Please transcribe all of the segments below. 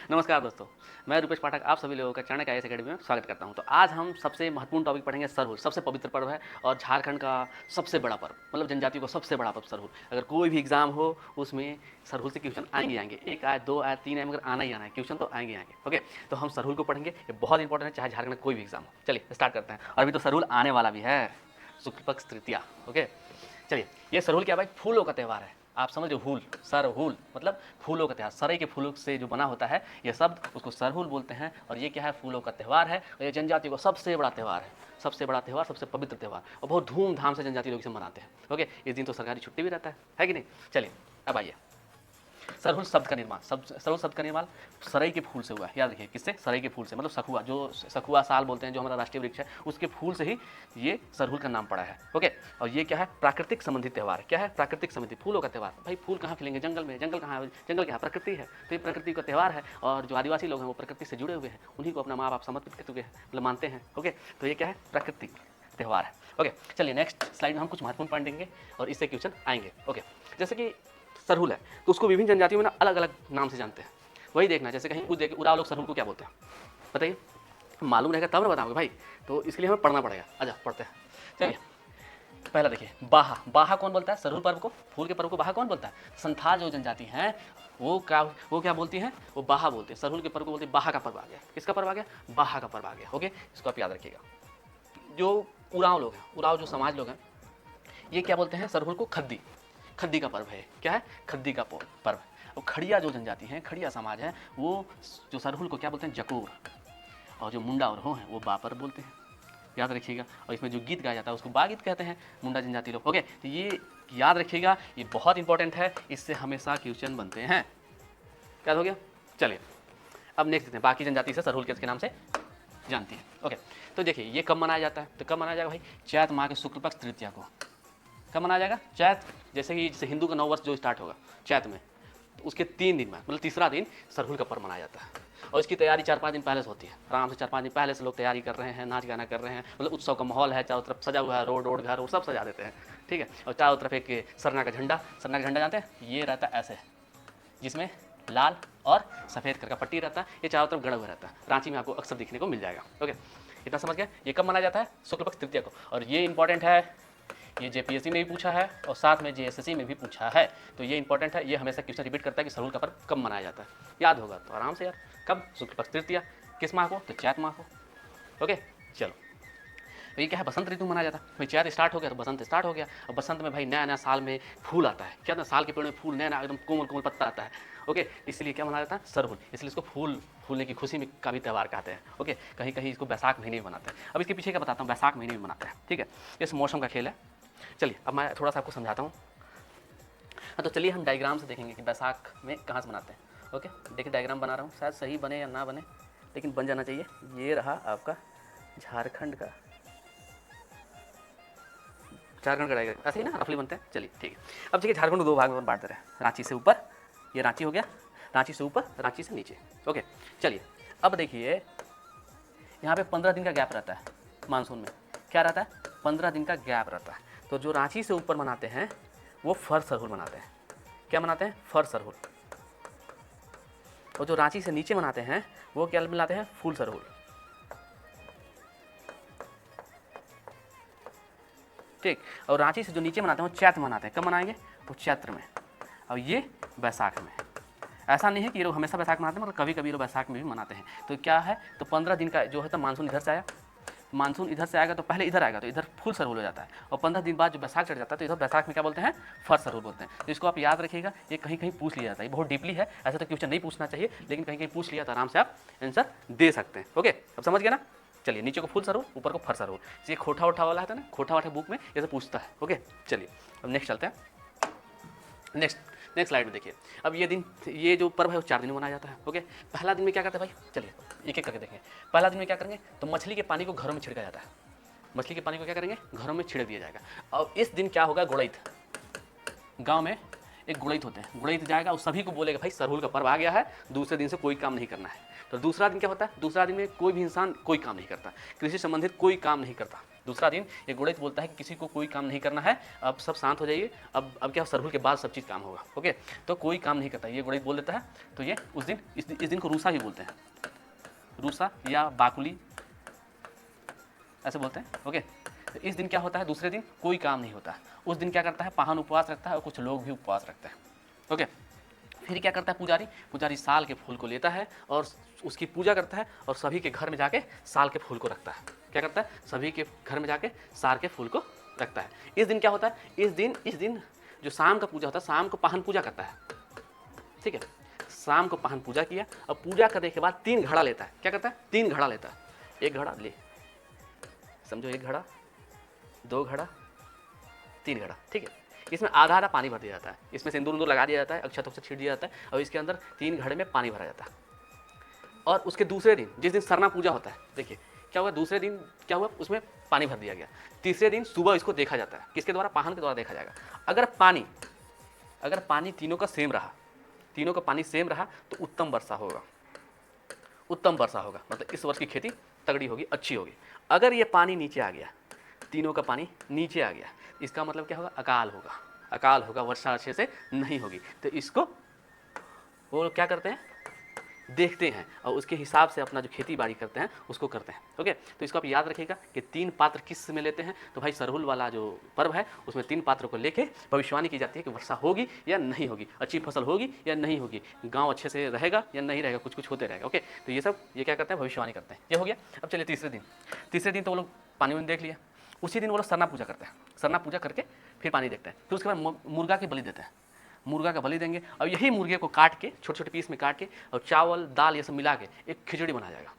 नमस्कार दोस्तों, मैं रूपेश पाठक आप सभी लोगों का चाणक्य आईएएस अकेडमी में स्वागत करता हूं। तो आज हम सबसे महत्वपूर्ण टॉपिक पढ़ेंगे सरहुल। सबसे पवित्र पर्व है और झारखंड का सबसे बड़ा पर्व, मतलब जनजाति को सबसे बड़ा पर्व सरहुल। अगर कोई भी एग्जाम हो उसमें सरहुल से क्वेश्चन आएंगे, एक आए, दो आए, तीन आए, मगर आना ही आना है, क्वेश्चन तो आएंगे। ओके, तो हम सरहुल को पढ़ेंगे, ये बहुत इंपॉर्टेंट है, चाहे झारखंड में कोई भी एग्जाम हो। चलिए स्टार्ट करते हैं। और अभी तो सरहुल आने वाला भी है, शुक्ल पक्ष तृतीया। ओके, चलिए, ये सरहुल क्या भाई, फूलों का त्यौहार है। आप समझो, हुल, सरहुल मतलब फूलों का त्यौहार, सरई के फूलों से जो बना होता है ये शब्द, उसको सरहुल बोलते हैं। और ये क्या है, फूलों का त्यौहार है। और ये जनजाति को सबसे बड़ा त्यौहार है, सबसे बड़ा त्यौहार, सबसे पवित्र त्यौहार, और बहुत धूमधाम से जनजाति लोग इसे मनाते हैं। ओके, इस दिन तो सरकारी छुट्टी भी रहता है कि नहीं। चलिए अब आइए, सरहुल शब्द का निर्माण, सरहुल शब्द का निर्माण सरई के फूल से हुआ है। याद रखिए, किससे? सरई के फूल से, मतलब सखुआ, जो सखुआ साल बोलते हैं, जो हमारा राष्ट्रीय वृक्ष है, उसके फूल से ही ये सरहुल का नाम पड़ा है। ओके, और ये क्या है, प्राकृतिक संबंधित त्यौहार। क्या है? प्राकृतिक संबंधित, फूलों का त्यौहार। भाई फूल कहाँ खिलेंगे? जंगल में। जंगल कहाँ है? जंगल क्या है? प्रकृति है। तो ये प्रकृति का त्यौहार है, और जो आदिवासी लोग हैं वो प्रकृति से जुड़े हुए हैं, उन्हीं को अपना माँ बाप समर्पित कर चुके हैं, मतलब मानते हैं। ओके, तो ये क्या है, प्राकृतिक त्यौहार है। ओके, चलिए नेक्स्ट स्लाइड में हम कुछ महत्वपूर्ण पॉइंट देंगे और इससे क्वेश्चन आएंगे। ओके, जैसे कि सरहुल है तो उसको विभिन्न जनजातियों में ना अलग अलग नाम से जानते हैं। वही देखना, जैसे कहीं कुछ देखे, उराव लोग सरहुल को क्या बोलते हैं बताइए, मालूम रहेगा तब ना बताओगे भाई, तो इसके लिए हमें पढ़ना पड़ेगा। अच्छा पढ़ते हैं, चलिए। पहला देखिए, बाहा। बाहा कौन बोलता है सरहुल पर्व को, फूल के पर्व को बाहा कौन बोलता है? संथाल जो जनजाति हैं वो क्या बोलती हैं? वो बाहा बोलते हैं। सरहुल के पर्व को बोलते हैं बाहा का पर्व आ गया। किसका पर्व आ गया? बाहा का पर्व आ गया। ओके, इसको आप याद रखिएगा। जो उराव लोग हैं, उराव जो समाज लोग हैं, ये क्या बोलते हैं सरहुल को? खद्दी। खद्दी का पर्व है। क्या है? खद्दी का पर्व है। और खड़िया जो जनजाति है, खड़िया समाज है, वो जो सरहुल को क्या बोलते हैं? जकोर। और जो मुंडा और हो हैं वो बापर बोलते हैं। याद रखिएगा। और इसमें जो गीत गाया जाता है उसको बागीत कहते हैं, मुंडा जनजाति लोग। ओके, तो ये याद रखिएगा, ये बहुत इंपॉर्टेंट है, इससे हमेशा क्वेश्चन बनते हैं। क्या हो गया? चलिए अब नेक्स्ट देखते हैं, बाकी जनजाति से सरहुल के नाम से जानती है। ओके, तो देखिए ये कब मनाया जाता है? तो कब मनाया जाएगा भाई? चैत माह के शुक्ल पक्ष तृतीया को। कब मनाया जाएगा? चैत, जैसे कि हिंदू का नव वर्ष जो स्टार्ट होगा चैत में, तो उसके 3 दिन में, मतलब तीसरा दिन सरहुल का पर्व मनाया जाता है। और इसकी तैयारी 4-5 दिन पहले से होती है। आराम से 4-5 दिन पहले से लोग तैयारी कर रहे हैं, नाच गाना कर रहे हैं, मतलब उत्सव का माहौल है, चारों तरफ सजा हुआ है, रोड घर और सब सजा देते हैं। ठीक है, और चारों तरफ एक सरना का झंडा, सरना का झंडा जानते हैं? ये रहता है ऐसे, जिसमें लाल और सफ़ेद कलर का पट्टी रहता है, ये चारों तरफ गड़ा हुआ रहता है। रांची में आपको अक्सर दिखने को मिल जाएगा। ओके, इतना समझ गए? ये कब मनाया जाता है? शुक्ल पक्ष तृतीया को। और ये इंपॉर्टेंट है, ये जेपीएससी में भी पूछा है और साथ में जेएसएससी में भी पूछा है, तो ये इंपॉर्टेंट है। ये हमेशा क्वेश्चन रिपीट करता है कि सरहुल का पर्व कब मनाया जाता है। याद होगा तो आराम से यार, कब? शुक्ल पक्ष तृतीया। किस माह को? तो चैत माह को। ओके, चलो। तो ये क्या है, बसंत ऋतु मनाया जाता है। भाई चैत स्टार्ट हो गया तो बसंत स्टार्ट हो गया। और बसंत में भाई नया नया साल में फूल आता है। क्या ना, साल के पेड़ में फूल नया नया एकदम कोमल कोमल पत्ता आता है। ओके, इसलिए क्या मनाया जाता है? सरहुल। इसलिए इसको फूलने की खुशी में का भी त्यौहार कहते हैं। ओके, कहीं कहीं इसको बैसाख महीने में मनाते हैं। अब इसके पीछे क्या बताता हूँ, बैसाख महीने में मनाते हैं। ठीक है, इस मौसम का खेल है। चलिए अब मैं थोड़ा सा आपको समझाता हूँ। हाँ, तो चलिए हम डायग्राम से देखेंगे कि बैसाख में कहाँ से मनाते हैं। ओके, देखिए डायग्राम बना रहा हूँ, शायद सही बने या ना बने, लेकिन बन जाना चाहिए। ये रहा आपका झारखंड का डायग्राम, ऐसे ही ना रफली बनते हैं। चलिए ठीक है। अब देखिए झारखंड को 2 भाग में बांट दे रहे हैं, रांची से ऊपर, ये रांची हो गया, रांची से ऊपर, रांची से नीचे। ओके, चलिए अब देखिए यहाँ पे 15 दिन का गैप रहता है मानसून में। क्या रहता है? 15 दिन का गैप रहता है। तो जो रांची से ऊपर मनाते हैं वो फर सरहुल मनाते हैं। क्या मनाते हैं? फर सरहुल। और जो रांची से नीचे मनाते हैं वो क्या मनाते हैं? फूल सरहुल। ठीक, और रांची से जो नीचे मनाते हैं वो चैत मनाते हैं। कब मनाएंगे? वो चैत्र में, और ये बैसाख में। ऐसा नहीं है कि ये लोग हमेशा बैसाख मनाते हैं, मतलब कभी कभी लोग बैसाख में भी मनाते हैं। तो क्या है, तो 15 दिन का जो है, तो मानसून इधर से आया, मानसून इधर से आएगा तो पहले इधर आएगा, तो इधर फूल सरहुल हो जाता है। और 15 दिन बाद जो बैसाख चढ़ जाता है तो इधर बैसाख में क्या बोलते हैं? फर सरहुल बोलते हैं। तो इसको आप याद रखिएगा, ये कहीं कहीं पूछ लिया जाता है, ये बहुत डीपली है, ऐसा तो क्वेश्चन नहीं पूछना चाहिए, लेकिन कहीं कहीं पूछ लिया तो आराम से आप आंसर दे सकते हैं। ओके, अब समझ गए ना? चलिए, नीचे को फूल सरहुल, ऊपर को फर सरहुल। ये खोटा उठा वाला है ना, खोटा वाठा बुक में ये सब पूछता है। ओके, चलिए अब नेक्स्ट चलते हैं। नेक्स्ट स्लाइड में देखिए, अब ये दिन, ये जो पर्व है वो 4 दिन में मनाया जाता है। ओके, पहला दिन में क्या करते हैं भाई? चलिए एक एक करके देखेंगे। पहला दिन में क्या करेंगे, तो मछली के पानी को घरों में छिड़का जाता है। मछली के पानी को क्या करेंगे? घरों में छिड़क दिया जाएगा। और इस दिन क्या होगा, गोड़ैत, गांव में एक गुड़ैत होते हैं, गुड़ैत जाएगा और सभी को बोलेगा भाई सरहुल का पर्व आ गया है, दूसरे दिन से कोई काम नहीं करना है। तो दूसरा दिन क्या होता है, दूसरा दिन में कोई भी इंसान कोई काम नहीं करता, कृषि संबंधित कोई काम नहीं करता। दूसरा दिन ये गुड़ैत बोलता है कि किसी को कोई काम नहीं करना है, अब सब शांत हो जाइए, अब क्या सरहुल के बाद सब चीज़ काम होगा। ओके, तो कोई काम नहीं करता, ये गुड़ैत बोल देता है। तो ये उस दिन इस दिन को रूसा भी बोलते हैं, रूसा या बाकुली ऐसे बोलते हैं। ओके, तो इस दिन क्या होता है, दूसरे दिन कोई काम नहीं होता है। उस दिन क्या करता है, पाहन उपवास रखता है और कुछ लोग भी उपवास रखते हैं। ओके, फिर क्या करता है पुजारी, पुजारी साल के फूल को लेता है और उसकी पूजा करता है और सभी के घर में जाके साल के फूल को रखता है। क्या करता है, सभी के घर में जाके साल के फूल को रखता है। इस दिन क्या होता है, इस दिन जो शाम का पूजा होता है, शाम को पाहन पूजा करता है। ठीक है, शाम को पाहन पूजा किया और पूजा करने के बाद 3 घड़ा लेता है। क्या करता है, 3 घड़ा लेता है। एक घड़ा ले, समझो, 1 घड़ा, 2 घड़ा, 3 घड़ा। ठीक है, इसमें आधा आधा पानी भर दिया जाता है, इसमें सिंदूर उंदूर लगा दिया जाता है, अक्षत उक्षत छीट दिया जाता है और इसके अंदर 3 घड़े में पानी भरा जाता है। और उसके दूसरे दिन, जिस दिन सरना पूजा होता है, देखिए क्या हुआ, दूसरे दिन क्या हुआ, उसमें पानी भर दिया गया। तीसरे दिन सुबह इसको देखा जाता है, किसके द्वारा, पाहन के द्वारा देखा जाएगा। अगर पानी तीनों का सेम रहा, तीनों का पानी सेम रहा तो उत्तम वर्षा होगा, उत्तम वर्षा होगा, मतलब इस वर्ष की खेती तगड़ी होगी, अच्छी होगी। अगर ये पानी नीचे आ गया, तीनों का पानी नीचे आ गया, इसका मतलब क्या होगा, अकाल होगा, अकाल होगा, वर्षा अच्छे से नहीं होगी। तो इसको वो लोग क्या करते हैं, देखते हैं और उसके हिसाब से अपना जो खेती बाड़ी करते हैं उसको करते हैं। ओके, तो इसको आप याद रखिएगा कि 3 पात्र किस में लेते हैं। तो भाई सरहुल वाला जो पर्व है उसमें 3 पात्रों को लेके भविष्यवाणी की जाती है कि वर्षा होगी या नहीं होगी, अच्छी फसल होगी या नहीं होगी, गांव अच्छे से रहेगा या नहीं रहेगा, कुछ कुछ होते रहेगा। ओके, तो ये क्या करते हैं, भविष्यवाणी करते हैं। ये हो गया। अब चलिए तीसरे दिन तो वो लोग पानी वानी देख लिया। उसी दिन वो लोग सरना पूजा करते हैं, सरना पूजा करके फिर पानी देखते हैं। फिर उसके बाद मुर्गा की बलि देते हैं, मुर्गा का बलि देंगे और यही मुर्गे को काट के छोटे छोटे पीस में काट के और चावल दाल ये सब मिला के एक खिचड़ी बनाया जाएगा,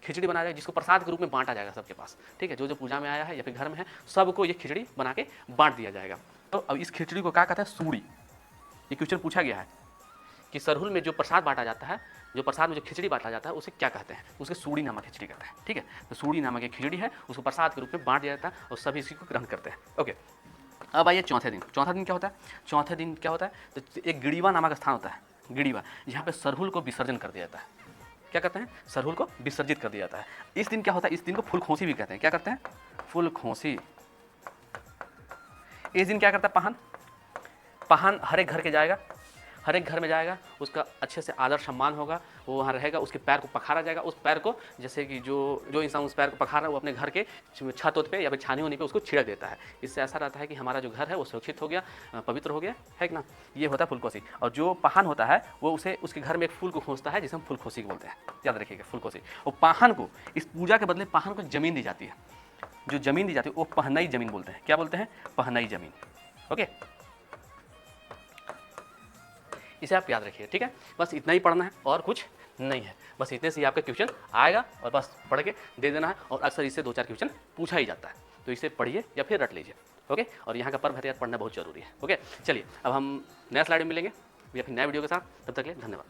खिचड़ी बनाया जाएगा जिसको प्रसाद के रूप में बांटा जाएगा सबके पास। ठीक है, जो जो पूजा में आया है या फिर घर में है सबको ये खिचड़ी बना के बांट दिया जाएगा। तो अब इस खिचड़ी को क्या कहता है, सूड़ी। ये क्वेश्चन पूछा गया है कि सरहुल में जो प्रसाद बांटा जाता है, जो प्रसाद में जो खिचड़ी बांटा जाता है उसे क्या कहते हैं, उसके सूड़ी नामक खिचड़ी कहते हैं। ठीक है, तो सूड़ी नामक एक खिचड़ी है, उसको प्रसाद के रूप में बांट दिया जाता है और सभी इसी को ग्रहण करते हैं। ओके, अब आइए चौथे दिन क्या होता है, चौथे दिन क्या होता है, तो एक गिड़ीवा नामक स्थान होता है, गिड़ीवा, जहाँ पे सरहुल को विसर्जन कर दिया जाता है। क्या कहते हैं, सरहुल को विसर्जित कर दिया जाता है। इस दिन क्या होता है, इस दिन को फूल खोसी भी कहते हैं। क्या करते हैं, फूल खोसी। इस दिन क्या करता है, पाहन हर एक घर के जाएगा, हर एक घर में जाएगा, उसका अच्छे से आदर सम्मान होगा, वो वहाँ रहेगा, उसके पैर को पखारा जाएगा। उस पैर को जैसे कि जो इंसान उस पैर को पखार रहा है वो अपने घर के छत पे या फिर छानी होने पे उसको छिड़क देता है। इससे ऐसा रहता है कि हमारा जो घर है वो सुरक्षित हो गया, पवित्र हो गया, है कि ना। ये होता है फूलकोसी। और जो पाहन होता है वो उसके घर में एक फूल को खोसता है जिसे हम फूलकोसी बोलते हैं, याद रखिएगा, फूलकोसी। और पाहन को इस पूजा के बदले पाहन को जमीन दी जाती है, जो जमीन दी जाती है वो पहनई जमीन बोलते हैं। क्या बोलते हैं, पहनई जमीन। ओके, इसे आप याद रखिए। ठीक है, बस इतना ही पढ़ना है और कुछ नहीं है, बस इतने से ही आपका क्वेश्चन आएगा और बस पढ़ के दे देना है। और अक्सर इससे 2-4 क्वेश्चन पूछा ही जाता है, तो इसे पढ़िए या फिर रट लीजिए। ओके, और यहाँ का पर्व है यार, पढ़ना बहुत जरूरी है। ओके, चलिए अब हम नया स्लाइड में मिलेंगे या फिर नए वीडियो के साथ, तब तक के लिए धन्यवाद।